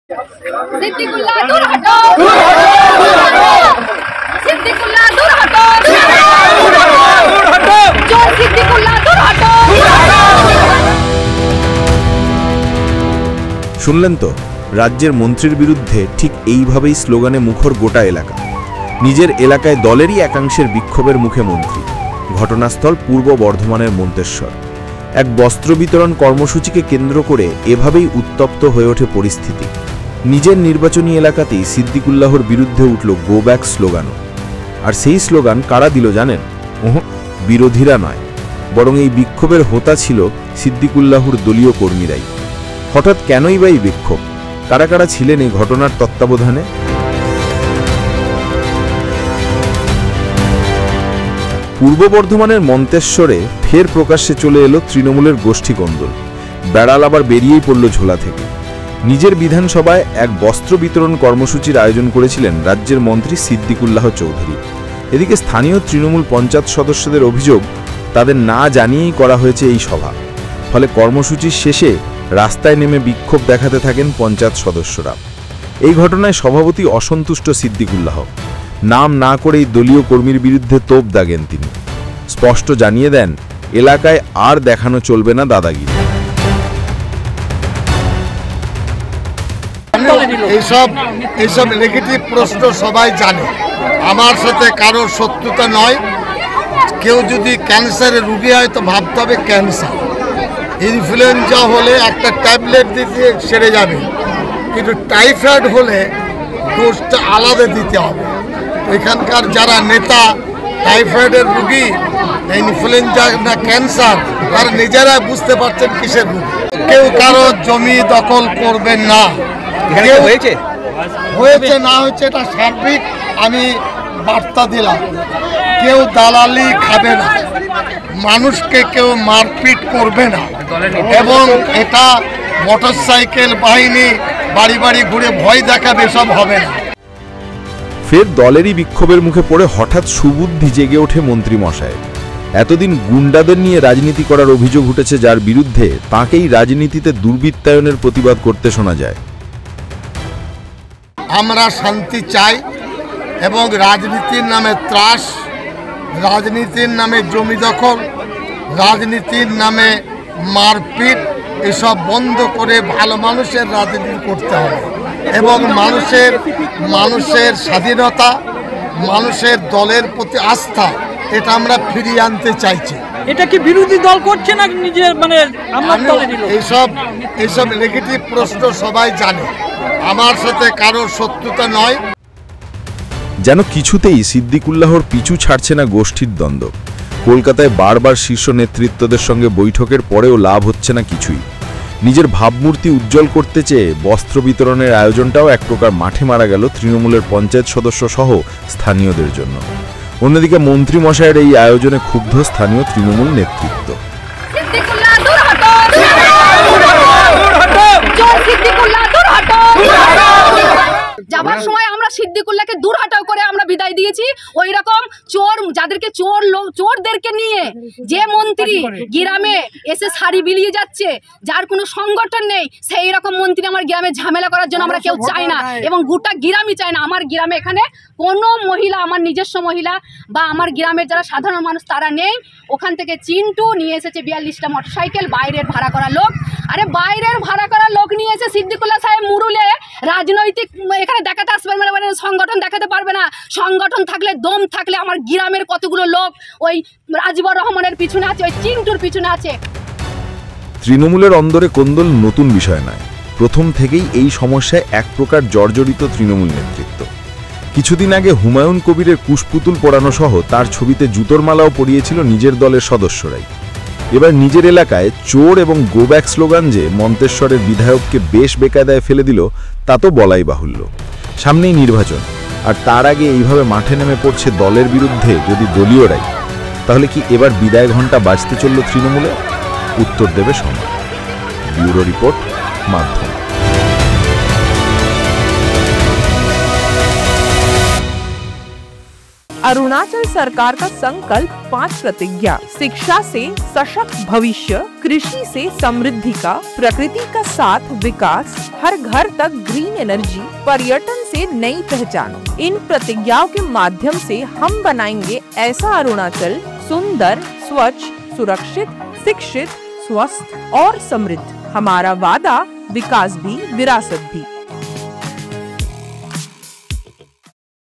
সিদ্দিকুল্লাহ দূর হটো, সিদ্দিকুল্লাহ দূর হটো, চোর সিদ্দিকুল্লাহ দূর হটো। শুনলেন তো, রাজ্যের মন্ত্রীর বিরুদ্ধে ঠিক এইভাবেই স্লোগানে মুখর গোটা এলাকা। নিজের এলাকায় দলেরই একাংশের বিক্ষোভের মুখে মন্ত্রী। ঘটনাস্থল পূর্ব বর্ধমানের মন্তেশ্বর। এক বস্ত্র বিতরণ কর্মসূচিকে কেন্দ্র করে এভাবেই উত্তপ্ত হয়ে ওঠে পরিস্থিতি। নিজের নির্বাচনী এলাকাতেই সিদ্দিকুল্লাহর বিরুদ্ধে উঠল গো ব্যাক স্লোগানও। আর সেই স্লোগান কারা দিল জানেন? বিরোধীরা নয়, বরং এই বিক্ষোভের হোতা ছিল সিদ্দিকুল্লাহর দলীয় কর্মীরাই। হঠাৎ কেনই বা এই বিক্ষোভ? কারা কারা ছিলেন এই ঘটনার তত্ত্বাবধানে? পূর্ব বর্ধমানের মন্তেশ্বরে ফের প্রকাশ্যে চলে এলো তৃণমূলের গোষ্ঠী কন্দল। বেড়াল আবার বেরিয়েই পড়ল ঝোলা থেকে। নিজের বিধানসভায় এক বস্ত্র বিতরণ কর্মসূচির আয়োজন করেছিলেন রাজ্যের মন্ত্রী সিদ্দিকুল্লাহ চৌধুরী। এদিকে স্থানীয় তৃণমূল পঞ্চায়েত সদস্যদের অভিযোগ, তাদের না জানিয়েই করা হয়েছে এই সভা। ফলে কর্মসূচির শেষে রাস্তায় নেমে বিক্ষোভ দেখাতে থাকেন পঞ্চায়েত সদস্যরা। এই ঘটনায় সভাপতি অসন্তুষ্ট সিদ্দিকুল্লাহ। নাম না করেই দলীয় কর্মীর বিরুদ্ধে তোপ দাগেন তিনি। স্পষ্ট জানিয়ে দেন, এলাকায় আর দেখানো চলবে না দাদাগিরি। এইসব নেগেটিভ প্রশ্ন সবাই জানে। আমার সাথে কারোর শত্রুতা নয়। কেউ যদি ক্যান্সারের রুগী হয় তো ভাবতে হবে ক্যান্সার। ইনফ্লুয়েঞ্জা হলে একটা ট্যাবলেট দিতে সেরে যাবে, কিন্তু টাইফয়েড হলে ডোজটা আলাদা দিতে হবে। এখানকার যারা নেতা টাইফয়েডের রুগী, ইনফ্লুয়েঞ্জা না ক্যান্সার, তারা নিজেরা বুঝতে পারছেন কিসের রুগী। কেউ কারো জমি দখল করবেন না। হয়েছে না হয়েছে এটা সার্বিক আমি বার্তা দিলাম। কেউ দালালি খাবে না, মানুষকে কেউ মারপিট করবে না, এবং এটা মোটরসাইকেল বাহিনী বাড়ি বাড়ি ঘুরে ভয় দেখাবে, সব হবে না। ফের দলেরই বিক্ষোভের মুখে পড়ে হঠাৎ সুবুদ্ধি জেগে ওঠে মন্ত্রী মশাই। এতদিন গুন্ডাদের নিয়ে রাজনীতি করার অভিযোগ উঠেছে যার বিরুদ্ধে, তাঁকেই রাজনীতিতে দুর্বৃত্তায়নের প্রতিবাদ করতে শোনা যায়। আমরা শান্তি চাই, এবং রাজনীতির নামে ত্রাস, রাজনীতির নামে জমি দখল, রাজনীতির নামে মারপিট এসব বন্ধ করে ভালো মানুষের রাজনীতি করতে হবে, এবং মানুষের স্বাধীনতা, মানুষের দলের প্রতি আস্থা, এটা আমরা ফিরিয়ে আনতে চাইছি। এটা কি বিরোধী দল করছে না নিজের, মানে এইসব নেগেটিভ প্রশ্ন সবাই জানে। আমার সাথে কারোর শত্রুতা নয়। যেন কিছুতেই সিদ্দিকুল্লাহর পিছু ছাড়ছে না গোষ্ঠীর দ্বন্দ্ব। কলকাতায় বারবার শীর্ষ নেতৃত্বদের সঙ্গে বৈঠকের পরেও লাভ হচ্ছে না কিছুই। নিজের ভাবমূর্তি উজ্জ্বল করতে চেয়ে বস্ত্র বিতরণের আয়োজনটাও এক প্রকার মাঠে মারা গেল তৃণমূলের পঞ্চায়েত সদস্য সহ স্থানীয়দের জন্য। অন্যদিকে মন্ত্রী মশাইয়ের এই আয়োজনে ক্ষুব্ধ স্থানীয় তৃণমূল নেতৃত্ব। যাবার সময় আমরা সিদ্দিকুল্লাহকে দূর হটাও করে আমরা বিদায় দিয়েছি। ওই রকম চোর, যাদেরকে চোরদেরকে নিয়ে যে মন্ত্রী গ্রামে এসে শাড়ি বিলিয়ে যাচ্ছে, যার কোনো সংগঠন নেই, সেই রকম মন্ত্রী আমার গ্রামে ঝামেলা করার জন্য আমরা কেউ চাই না, এবং গোটা গ্রামই চাই না। আমার গ্রামে এখানে কোনো মহিলা, আমার নিজস্ব মহিলা বা আমার গ্রামের যারা সাধারণ মানুষ তারা নেই। ওখান থেকে চিন্টু নিয়ে এসেছে 42টা মোটরসাইকেল, বাইরের ভাড়া করা লোক। আরে বাইরের ভাড়া করা লোক নিয়ে এসে সিদ্দিকুল্লাহ সাহেব মুরুলে রাজনৈতিক এখানে দেখাতে আসবে, মানে সংগঠন দেখাতে পারবে না। সংগঠন থাকলে, দম থাকলে আমার গ্রামের কতগুলো লোক ওই রাজিবুর রহমানের পিছনে আছে, ওই চিন্টুর পিছনে আছে। তৃণমূলের অন্দরে কোন্দল নতুন বিষয় নয়। প্রথম থেকেই এই সমস্যায় এক প্রকার জর্জরিত তৃণমূল নেতৃত্ব। কিছুদিন আগে হুমায়ুন কবিরের কুশপুতুল পোড়ানো সহ তার ছবিতে জুতোর মালাও পরিয়েছিল নিজের দলের সদস্যরাই। এবার নিজের এলাকায় চোর এবং গো ব্যাক স্লোগান যে মন্তেশ্বরের বিধায়ককে বেশ বেকায়দায় ফেলে দিল, তা তো বলাই বাহুল্য। সামনেই নির্বাচন, আর তার আগে এইভাবে মাঠে নেমে পড়ছে দলের বিরুদ্ধে যদি দলীয়রাই, তাহলে কি এবার বিদায় ঘণ্টা বাজতে চলল তৃণমূলে? উত্তর দেবে সময়। ব্যুরো রিপোর্ট, মাধ্যম। अरुणाचल सरकार का संकल्प 5 प्रतिज्ञा, शिक्षा से सशक्त भविष्य, कृषि से समृद्धि का, प्रकृति का साथ विकास, हर घर तक ग्रीन एनर्जी, पर्यटन से नई पहचान। इन प्रतिज्ञाओं के माध्यम से हम बनाएंगे ऐसा अरुणाचल सुंदर, स्वच्छ, सुरक्षित, शिक्षित, स्वस्थ और समृद्ध। हमारा वादा, विकास भी विरासत भी।